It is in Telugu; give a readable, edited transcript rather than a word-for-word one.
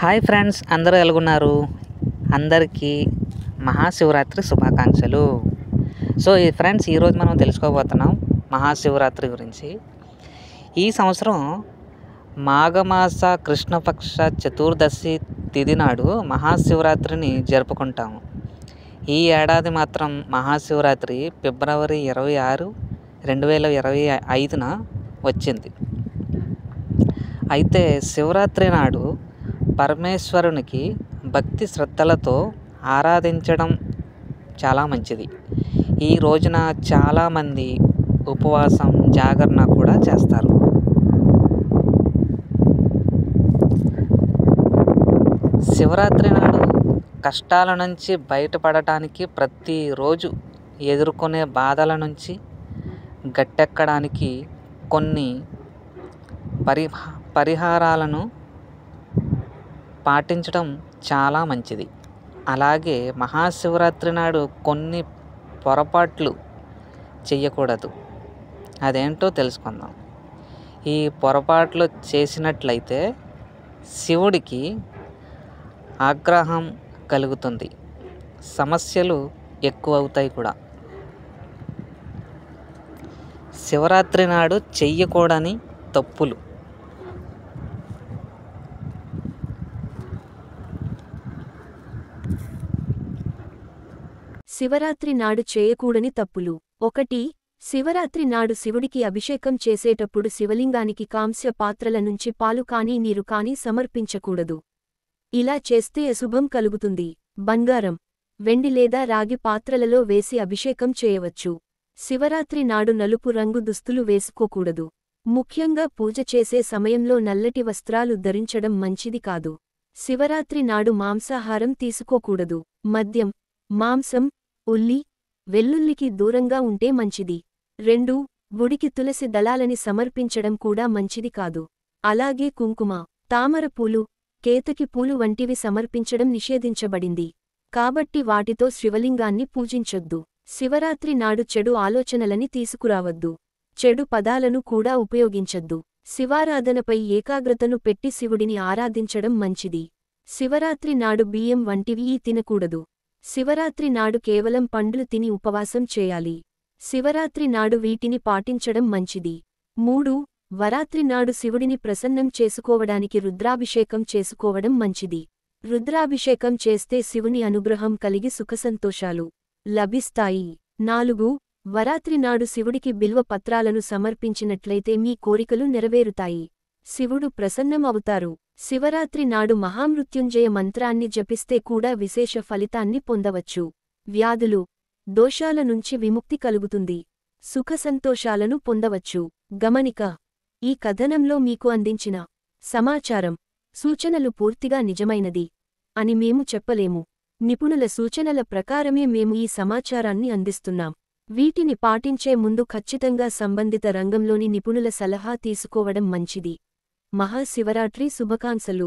హాయ్ ఫ్రెండ్స్, అందరూ ఎలాగున్నారు? అందరికీ మహాశివరాత్రి శుభాకాంక్షలు. ఫ్రెండ్స్, ఈరోజు మనం తెలుసుకోబోతున్నాం మహాశివరాత్రి గురించి. ఈ సంవత్సరం మాఘమాస కృష్ణపక్ష చతుర్దశి తిథి నాడు మహాశివరాత్రిని జరుపుకుంటాము. ఈ ఏడాది మాత్రం మహాశివరాత్రి ఫిబ్రవరి 26, 2025న వచ్చింది. అయితే శివరాత్రి నాడు పరమేశ్వరునికి భక్తి శ్రద్ధలతో ఆరాధించడం చాలా మంచిది. ఈ రోజున చాలామంది ఉపవాసం, జాగరణ కూడా చేస్తారు. శివరాత్రి నాడు కష్టాల నుంచి బయటపడటానికి, ప్రతిరోజు ఎదుర్కొనే బాధల నుంచి గట్టెక్కడానికి కొన్ని పరిహారాలను పాటించడం చాలా మంచిది. అలాగే మహాశివరాత్రి నాడు కొన్ని పొరపాట్లు చేయకూడదు. అదేంటో తెలుసుకుందాం. ఈ పొరపాట్లు చేసినట్లయితే శివుడికి ఆగ్రహం కలుగుతుంది, సమస్యలు ఎక్కువ అవుతాయి కూడా. శివరాత్రి నాడు చెయ్యకూడని తప్పులు: శివరాత్రి నాడు చేయకూడని తప్పులు. 1. శివరాత్రి నాడు శివుడికి అభిషేకం చేసేటప్పుడు శివలింగానికి కాంస్య పాత్రల నుంచి పాలు కానీ నీరు కానీ సమర్పించకూడదు. ఇలా చేస్తే అశుభం కలుగుతుంది. బంగారం, వెండి లేదా రాగి పాత్రలలో వేసి అభిషేకం చేయవచ్చు. శివరాత్రి నాడు నలుపు రంగు దుస్తులు వేసుకోకూడదు. ముఖ్యంగా పూజ చేసే సమయంలో నల్లటి వస్త్రాలు ధరించడం మంచిది కాదు. శివరాత్రి నాడు మాంసాహారం తీసుకోకూడదు. మద్యం, మాంసం, ఉల్లి, వెల్లుల్లికి దూరంగా ఉంటే మంచిది. 2. గుడికి తులసి దళాలని సమర్పించడం కూడా మంచిది కాదు. అలాగే కుంకుమ, తామర పూలు, కేతకి పూలు వంటివి సమర్పించడం నిషేధించబడింది. కాబట్టి వాటితో శివలింగాన్ని పూజించొద్దు. శివరాత్రి నాడు చెడు ఆలోచనలని తీసుకురావద్దు. చెడు పదాలను కూడా ఉపయోగించొద్దు. శివారాధనపై ఏకాగ్రతను పెట్టి శివుడిని ఆరాధించడం మంచిది. శివరాత్రి నాడు బియ్యం వంటివి తినకూడదు. శివరాత్రి నాడు కేవలం పండ్లు తిని ఉపవాసం చేయాలి. శివరాత్రి నాడు వీటిని పాటించడం మంచిది. 3. వరాత్రి నాడు శివుడిని ప్రసన్నం చేసుకోవడానికి రుద్రాభిషేకం చేసుకోవడం మంచిది. రుద్రాభిషేకం చేస్తే శివుని అనుగ్రహం కలిగి సుఖసంతోషాలు లభిస్తాయి. 4. వరాత్రి నాడు శివుడికి బిల్వ పత్రాలను సమర్పించినట్లయితే మీ కోరికలు నెరవేరుతాయి. శివుడు ప్రసన్నం అవుతారు. శివరాత్రి నాడు మహామృత్యుంజయ మంత్రాన్ని జపిస్తే కూడా విశేష ఫలితాన్ని పొందవచ్చు. వ్యాధులు, దోషాల నుంచి విముక్తి కలుగుతుంది. సుఖసంతోషాలను పొందవచ్చు. గమనిక: ఈ కథనంలో మీకు అందించిన సమాచారం, సూచనలు పూర్తిగా నిజమైనది అని మేము చెప్పలేము. నిపుణుల సూచనల ప్రకారమే మేము ఈ సమాచారాన్ని అందిస్తున్నాం. వీటిని పాటించే ముందు ఖచ్చితంగా సంబంధిత రంగంలోని నిపుణుల సలహా తీసుకోవడం మంచిది. మహాశివరాత్రి శుభాకాంక్షలు.